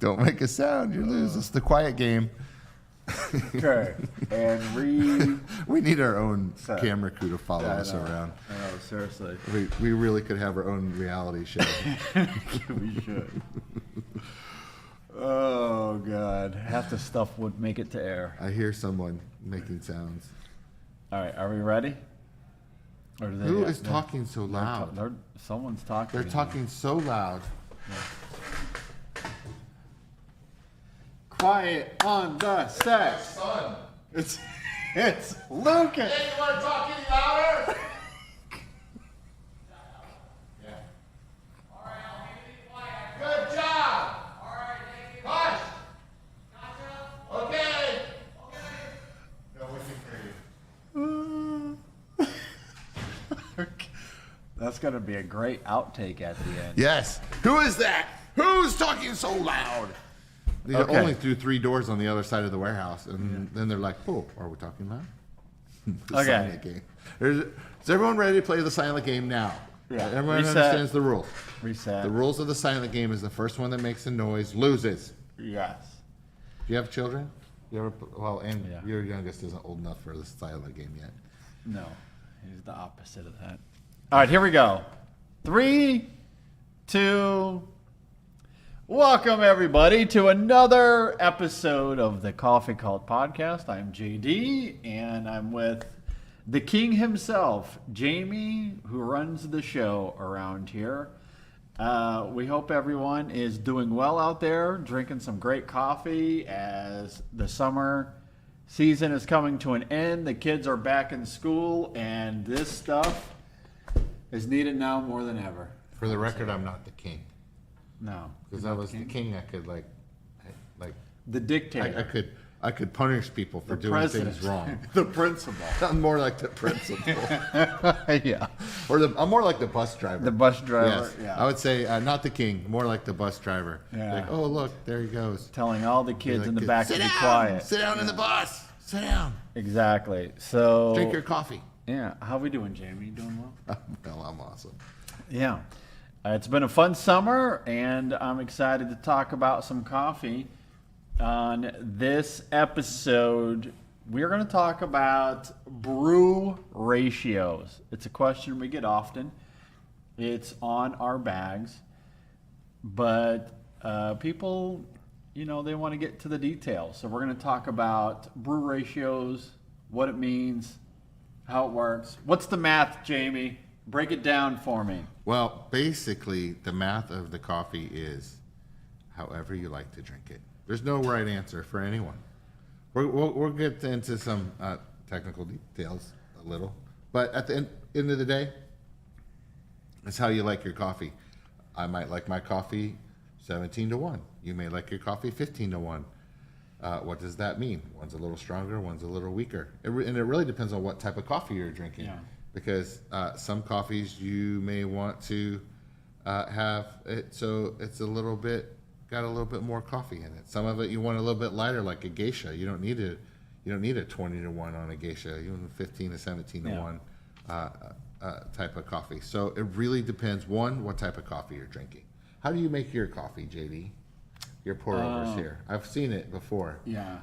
Don't make a sound. You lose. It's the quiet game. Okay. And we need our own camera crew to follow us around. I know, seriously. We really could have our own reality show. We should. Oh, God. Half the stuff would make it to air. I hear someone making sounds. All right. Are we ready? Or do Who is talking so loud? Someone's talking. They're talking so loud. Yeah. Quiet on the set. Son. It's Lucas. Hey, you want to talk any louder? Yeah. All right, I'll make it quiet. Good job. All right, thank you. Hush. Gotcha. Okay. Okay. No, we can hear you. That's going to be a great outtake at the end. Yes. Who is that? Who's talking so loud? They're only through 3 doors on the other side of the warehouse, and then they're like, "Oh, are we talking loud?" Okay. Silent game. Is everyone ready to play the silent game now? Yeah. Everyone Reset. understands the rules. Reset. The rules of the silent game is the first one that makes a noise loses. Yes. Do you have children? You ever? Well, and Yeah. your youngest isn't old enough for the silent game yet. No, he's the opposite of that. All right, here we go. 3, 2. Welcome, everybody, to another episode of the Coffee Cult Podcast. I'm JD, and I'm with the king himself, Jamie, who runs the show around here. We hope everyone is doing well out there, drinking some great coffee as the summer season is coming to an end. The kids are back in school, and this stuff is needed now more than ever. For the record, I'm not the king. No. Because I was the king, I could like The dictator. I could punish people for doing president. things wrong. The principal. I'm more like the principal, Yeah. or I'm more like the bus driver. The bus driver. Yes. Yeah. I would say not the king, more like the bus driver. Yeah. Like, oh look, there he goes. Telling all the kids Like, in the back to sit be down! quiet. Sit down in the bus. Sit down. Exactly. So. Drink your coffee. Yeah. How we doing, Jamie? You doing well? Well, I'm awesome. Yeah. It's been a fun summer, and I'm excited to talk about some coffee. On this episode, we're going to talk about brew ratios. It's a question we get often. It's on our bags, but people, they want to get to the details. So we're going to talk about brew ratios, what it means, how it works. What's the math, Jamie? Break it down for me. Well, basically, the math of the coffee is however you like to drink it. There's no right answer for anyone. We'll get into some technical details a little, but at the end of the day, it's how you like your coffee. I might like my coffee 17-1. You may like your coffee 15-1. What does that mean? One's a little stronger, one's a little weaker. And it really depends on what type of coffee you're drinking. Yeah. Because some coffees you may want to have it so it's got a little bit more coffee in it. Some of it you want a little bit lighter, like a geisha. You don't need a 20-1 on a geisha. You want 15 to 17-1 type of coffee. So it really depends. One, what type of coffee you're drinking. How do you make your coffee, JD? Your pour overs here. I've seen it before. Yeah.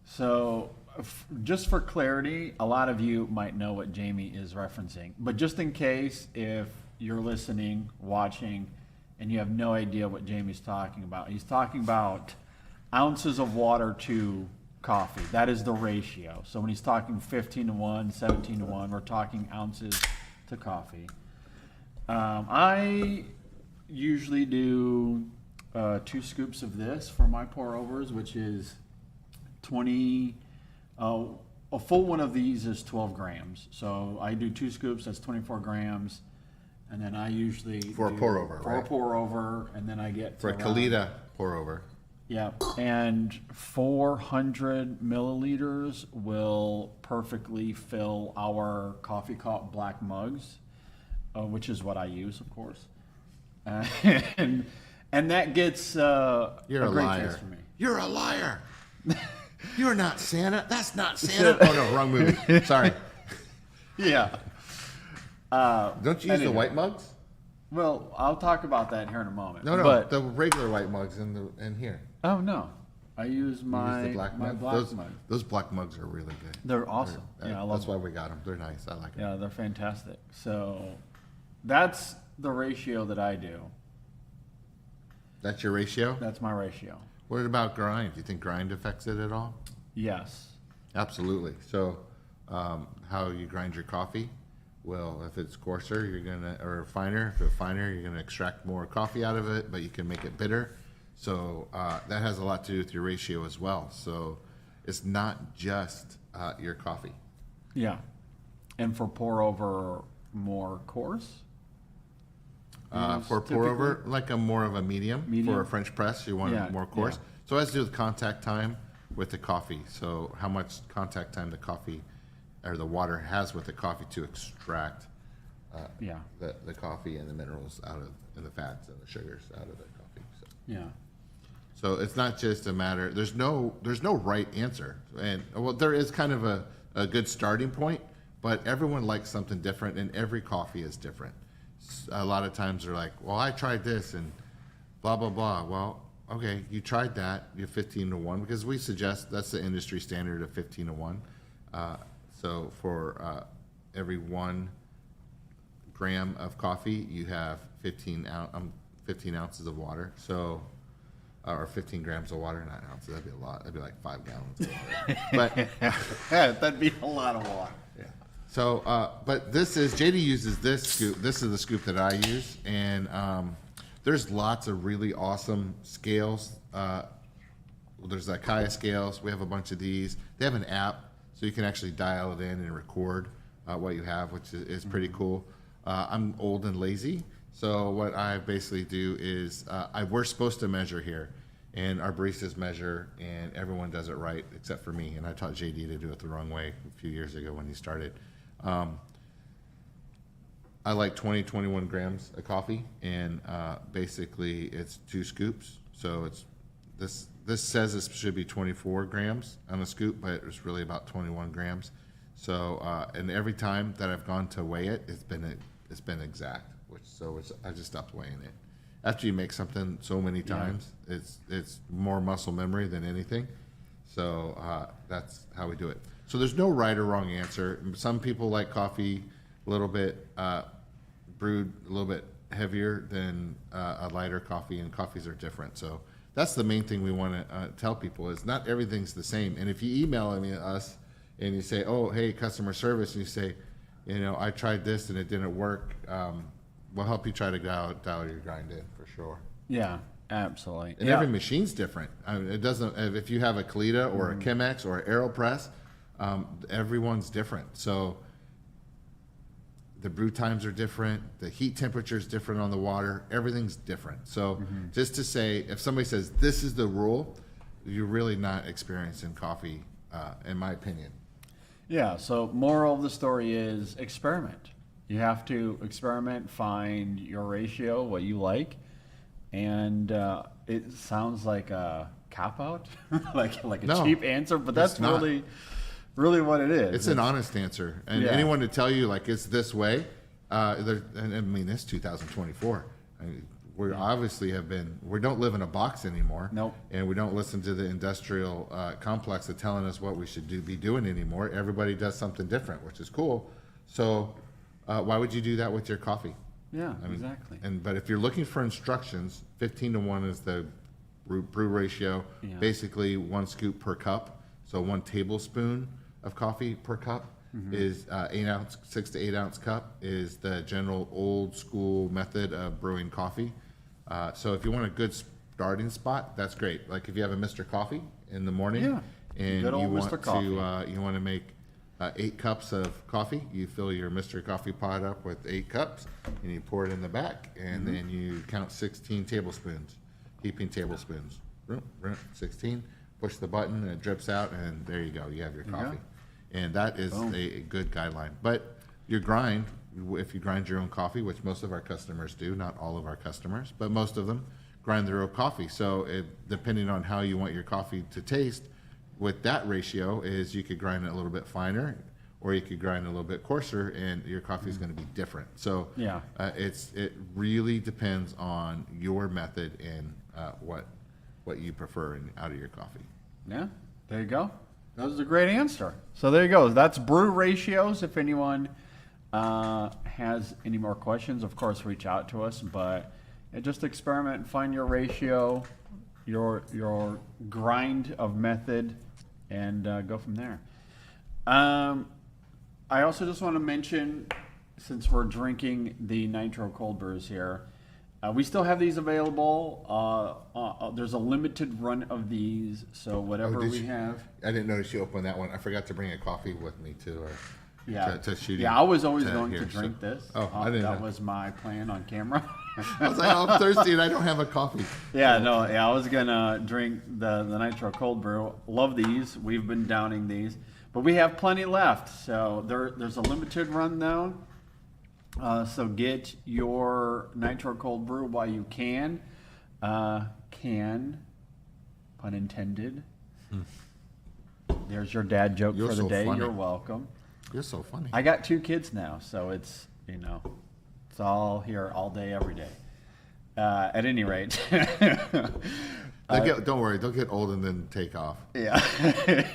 So just for clarity, a lot of you might know what Jamie is referencing, but just in case, if you're listening, watching, and you have no idea what Jamie's talking about, he's talking about ounces of water to coffee. That is the ratio. So when he's talking 15-1, 17-1, we're talking ounces to coffee. I usually do 2 scoops of this for my pour overs, which is 20. A full one of these is 12 grams. So I do 2 scoops, that's 24 grams. And then I usually For a pour over, for right? a pour over, and then I get For a Kalita pour over. Yeah, and 400 milliliters will perfectly fill our Coffee Cup black mugs, which is what I use, of course. And that gets You're a great liar. taste for me. You're a liar. You're not Santa. That's not Santa. Oh no, wrong movie. Sorry. Yeah. Don't you use the Anyway. white mugs? Well, I'll talk about that here in a moment. No, But, the regular white mugs in here. oh no, I use You my use the black my mug. black those, mug. those black mugs are really good. They're awesome. They're- Yeah, I love that's them. why we got them. They're nice. I like them. Yeah, they're fantastic. So that's the ratio that I do. That's your ratio. That's my ratio. What about grind? Do you think grind affects it at all? Yes. Absolutely. So, how you grind your coffee? Well, if it's coarser, you're gonna, or finer. If it's finer, you're gonna extract more coffee out of it, but you can make it bitter. So that has a lot to do with your ratio as well. So it's not just your coffee. Yeah. And for pour over more coarse? For pour over, like a more of a medium. Medium? For a French press, you want Yeah, it more coarse. yeah. So it has to do with contact time with the coffee. So how much contact time the coffee or the water has with the coffee to extract Yeah. the coffee and the minerals out of, and the fats and the sugars out of the coffee. So, Yeah. so it's not just a matter, there's no right answer. And well, there is kind of a good starting point, but everyone likes something different and every coffee is different. A lot of times they're like, well, I tried this and blah, blah, blah. Well, okay, you tried that, you're 15 to 1, because we suggest that's the industry standard of 15 to 1. So for every 1 gram of coffee, you have 15 ounces of water. So, or 15 grams of water, not ounces. That'd be a lot. That'd be like 5 gallons of water. But Yeah, that'd be a lot of water. yeah. So, but this is, JD uses this scoop. This is the scoop that I use, and there's lots of really awesome scales. There's the Kaya scales. We have a bunch of these. They have an app, so you can actually dial it in and record what you have, which is pretty cool. I'm old and lazy, so what I basically do is we're supposed to measure here, and our baristas measure, and everyone does it right except for me. And I taught JD to do it the wrong way a few years ago when he started. I like 21 grams of coffee, and basically it's 2 scoops. So it's this says it should be 24 grams on a scoop, but it's really about 21 grams. So and every time that I've gone to weigh it, it's been exact. I just stopped weighing it. After you make something so many times, it's more muscle memory than anything. So that's how we do it. So there's no right or wrong answer. Some people like coffee a little bit brewed a little bit heavier than a lighter coffee, and coffees are different. So that's the main thing we want to tell people is not everything's the same. And if you email us and you say, oh, hey, customer service, and you say, I tried this and it didn't work, we'll help you try to dial your grind in for sure. Yeah, absolutely. And every machine's different. I mean, it doesn't. If you have a Kalita or a Chemex or an AeroPress, everyone's different. So the brew times are different. The heat temperature is different on the water. Everything's different. So just to say, if somebody says this is the rule, you're really not experiencing coffee, in my opinion. Yeah, so moral of the story is experiment. You have to experiment, find your ratio, what you like, and it sounds like a cop-out, like a No, cheap answer, but that's it's not. really what it is. It's an honest answer. And Yeah. anyone to tell you like it's this way, and I mean, it's 2024. I mean, we obviously we don't live in a box anymore. Nope. And we don't listen to the industrial complex of telling us what we should be doing anymore. Everybody does something different, which is cool. So why would you do that with your coffee? Yeah, I mean, exactly. But if you're looking for instructions, 15 to 1 is the brew ratio. Yeah. Basically 1 scoop per cup. So 1 tablespoon of coffee per cup is 6 to 8 ounce cup is the general old school method of brewing coffee. So if you want a good starting spot, that's great. Like if you have a Mr. Coffee in the morning, Yeah. and Good old you want Mr. Coffee. to you want to make 8 cups of coffee, you fill your Mr. Coffee pot up with 8 cups, and you pour it in the back, and then you count 16 tablespoons, heaping tablespoons. 16. Push the button, and it drips out, and there you go. You have your There you coffee, and that is a good guideline. But your grind, if you grind your own coffee, which most of our customers do, not all of our customers, but most of them grind their own coffee. So depending on how you want your coffee to taste, with that ratio is you could grind it a little bit finer, or you could grind a little bit coarser, and your coffee is going to be different. So Yeah. it really depends on your method and what you prefer out of your coffee. Yeah, there you go. That was a great answer. So there you go. That's Brew Ratios. If anyone has any more questions, of course, reach out to us. But just experiment and find your ratio, your grind of method, and go from there. I also just want to mention, since we're drinking the nitro cold brews here, we still have these available. There's a limited run of these, so whatever did we you- have. I didn't notice you opened that one. I forgot to bring a coffee with me too, or Yeah, to shoot. yeah. I was always going here, to drink so- this. Oh, I didn't That know. was my plan on camera. I was like, oh, I'm thirsty and I don't have a coffee. Yeah, no, yeah, I was gonna drink the nitro cold brew. Love these. We've been downing these, but we have plenty left. So there's a limited run though. So get your nitro cold brew while you can. Pun intended. There's your dad joke You're for the so day. funny. You're welcome. You're so funny. I got 2 kids now, so it's it's all here all day, every day. At any rate, Don't worry, they'll get old and then take off. yeah.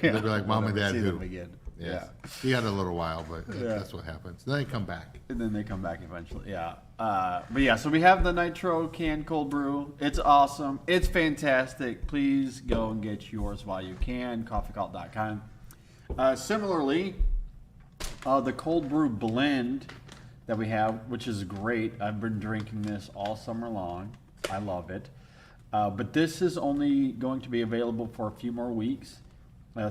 They'll be like, Mom and Dad See who? them again. Yes. He had a little while, but that's what happens. Then they come back. And then they come back eventually. Yeah. But yeah, so we have the Nitro Canned Cold Brew. It's awesome. It's fantastic. Please go and get yours while you can. Coffeecult.com. Similarly, the Cold Brew Blend that we have, which is great. I've been drinking this all summer long. I love it. But this is only going to be available for a few more weeks.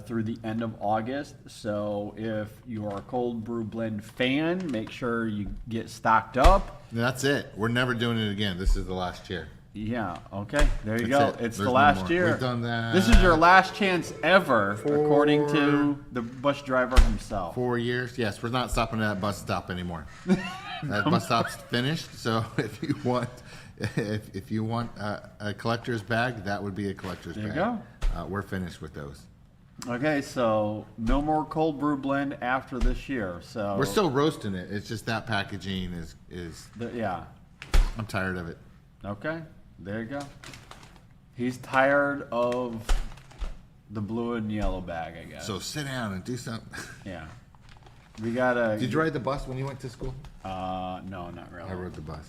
Through the end of August. So if you're a cold brew blend fan, make sure you get stocked up. And that's it. We're never doing it again. This is the last year. Yeah, okay, there you That's go. it. It's There's the no last more. year. We've done that. This is your last chance ever, according to the bus driver himself. 4 years. Yes, we're not stopping at that bus stop anymore. That bus stop's finished. So if you want, if you want a collector's bag, that would be a collector's There you bag. We're finished with those. Okay, so no more cold brew blend after this year. So We're still roasting it. It's just that packaging is. yeah. I'm tired of it. Okay, there you go. He's tired of the blue and yellow bag, I guess. So sit down and do something. yeah, we gotta. Did you ride the bus when you went to school? No, not really. I rode the bus.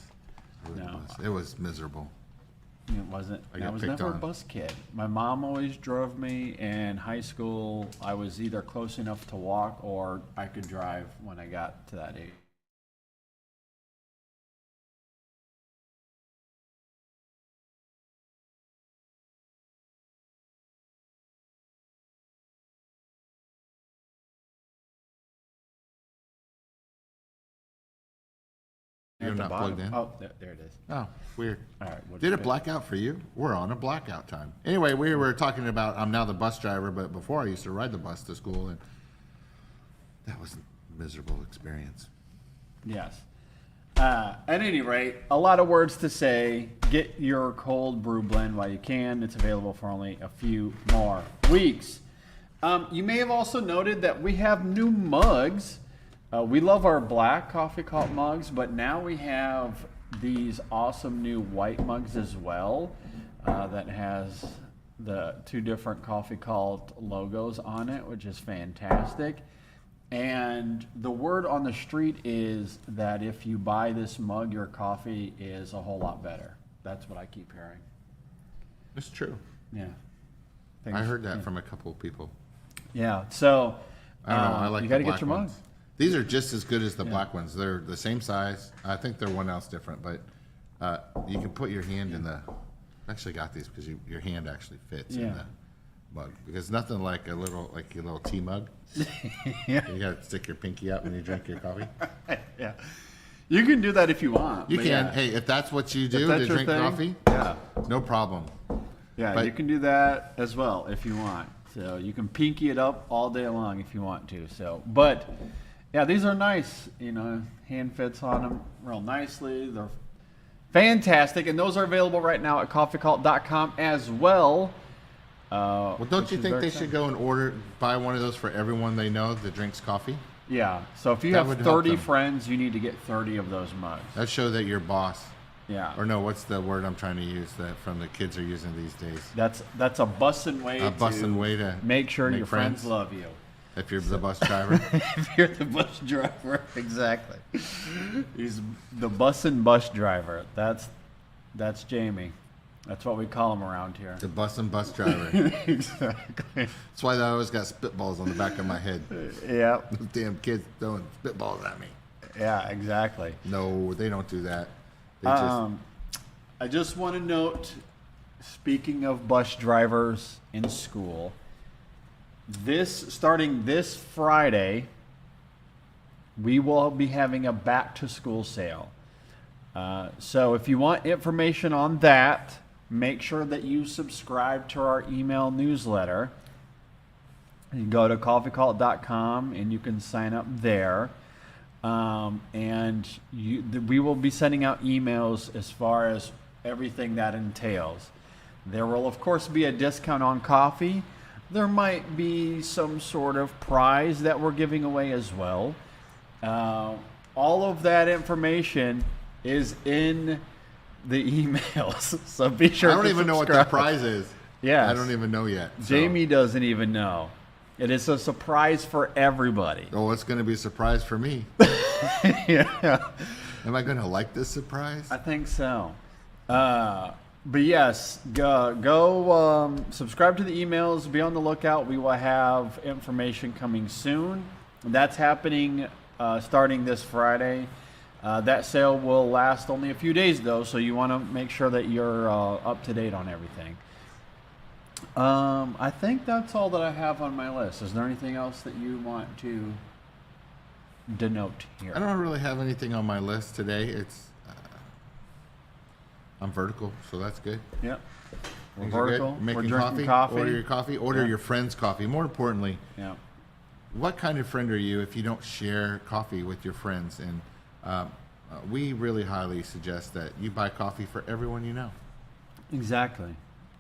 No. It was miserable. It wasn't. I I got was picked never a on. bus kid. My mom always drove me. In high school, I was either close enough to walk or I could drive when I got to that age. You're At the not bottom. plugged in? Oh, there it is. Oh, weird. All right. what's Did it good? black out for you? We're on a blackout time. Anyway, we were talking about, I'm now the bus driver, but before I used to ride the bus to school, and that was a miserable experience. Yes. At any rate, a lot of words to say. Get your cold brew blend while you can. It's available for only a few more weeks. You may have also noted that we have new mugs. We love our black Coffee Cult mugs, but now we have these awesome new white mugs as well that has the 2 different Coffee Cult logos on it, which is fantastic. And the word on the street is that if you buy this mug, your coffee is a whole lot better. That's what I keep hearing. It's true. Yeah. I heard that from a couple of people. Yeah. So I don't know. I like you the got to black get your mug. ones. These are just as good as the black ones. They're the same size. I think they're 1 ounce different, but you can put your hand in the. I actually got these because your hand actually fits in Yeah. the mug. Because nothing like your little tea mug. Yeah. You got to stick your pinky out when you drink your coffee. Yeah. You can do that if you want. You but can. yeah. Hey, if that's what you If do that's to your drink thing, coffee, Yeah. no problem. Yeah, But- you can do that as well if you want. So you can pinky it up all day long if you want to. So, but yeah, these are nice. Hand fits on them real nicely. They're fantastic, and those are available right now at coffeecult.com as well. Well, don't you think they should go and buy one of those for everyone they know that drinks coffee? Yeah. So if you That have would help 30 them. friends, you need to get 30 of those mugs. That show that you're boss. Yeah. Or no, what's the word I'm trying to use that from the kids are using these days? That's a bussin' way A bussin' to way to make sure make your friends friends. love you. If you're the bus driver. If you're the bus driver, exactly. He's the bus driver. That's Jamie. That's what we call him around here. The bus and bus driver. Exactly. That's why I always got spitballs on the back of my head. Yeah. Those damn kids throwing spitballs at me. Yeah. Exactly. No, they don't do that. They just I just want to note, speaking of bus drivers in school, starting this Friday, we will be having a back to school sale. So if you want information on that, make sure that you subscribe to our email newsletter. You can go to coffeecult.com and you can sign up there. We will be sending out emails as far as everything that entails. There will, of course, be a discount on coffee. There might be some sort of prize that we're giving away as well. All of that information is in the emails, so be sure. I don't to even know what the subscribe. prize is. Yes. I don't even know yet. so- Jamie doesn't even know. It is a surprise for everybody. Oh, it's going to be a surprise for me. Yeah, Am I going to like this surprise? I think so. But yes, go subscribe to the emails. Be on the lookout. We will have information coming soon. That's happening starting this Friday. That sale will last only a few days, though, so you want to make sure that you're up to date on everything. I think that's all that I have on my list. Is there anything else that you want to denote here? I don't really have anything on my list today. It's I'm vertical, so that's good. Yep. We're Things are good. vertical. Making We're drinking coffee. Order your coffee. Order Yeah. your friend's coffee. More importantly, Yeah. what kind of friend are you if you don't share coffee with your friends? And we really highly suggest that you buy coffee for everyone you know. Exactly.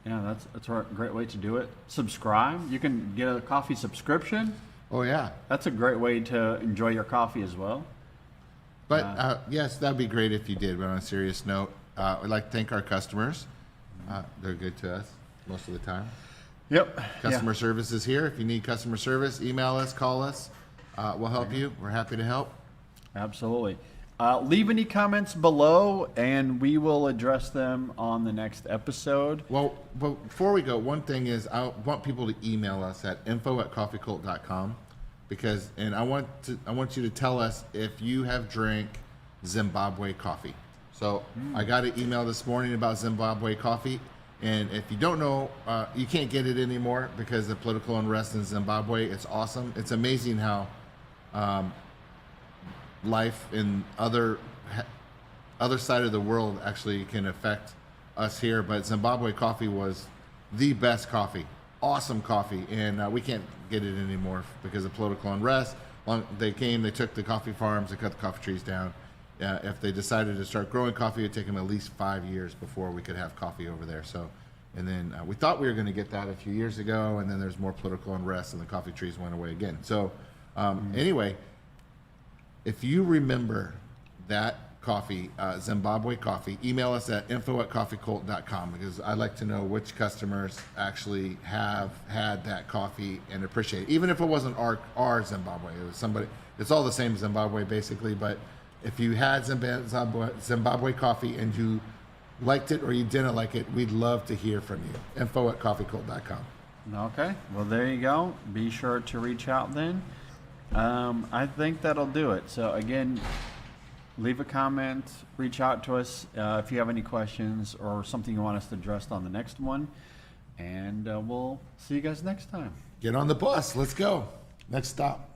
Yeah, that's a great way to do it. Subscribe. You can get a coffee subscription. Oh yeah, That's a great way to enjoy your coffee as well. but yes, that'd be great if you did. But on a serious note, I'd like to thank our customers. They're good to us most of the time. Yep. Customer service is here. If you need customer service, email us, call us. We'll help you. We're happy to help. Absolutely. Leave any comments below, and we will address them on the next episode. Well, but before we go, one thing is I want people to email us at info@coffeecult.com because, and I want you to tell us if you have drank Zimbabwe coffee. So I got an email this morning about Zimbabwe coffee, and if you don't know, you can't get it anymore because of political unrest in Zimbabwe. It's awesome. It's amazing how life in other side of the world actually can affect us here. But Zimbabwe coffee was the best coffee, awesome coffee, and we can't get it anymore because of political unrest. They took the coffee farms, they cut the coffee trees down. If they decided to start growing coffee, it would take them at least 5 years before we could have coffee over there. So, and then we thought we were going to get that a few years ago, and then there's more political unrest, and the coffee trees went away again. So, anyway, if you remember that coffee, Zimbabwe coffee, email us at info@coffeecult.com because I'd like to know which customers actually have had that coffee and appreciate it. Even if it wasn't our Zimbabwe, it was somebody. It's all the same Zimbabwe basically, but if you had Zimbabwe coffee and you liked it or you didn't like it, we'd love to hear from you. info@coffeecult.com. Okay. Well, there you go. Be sure to reach out then. I think that'll do it. So again, leave a comment, reach out to us if you have any questions or something you want us to address on the next one. And we'll see you guys next time. Get on the bus. Let's go. Next stop.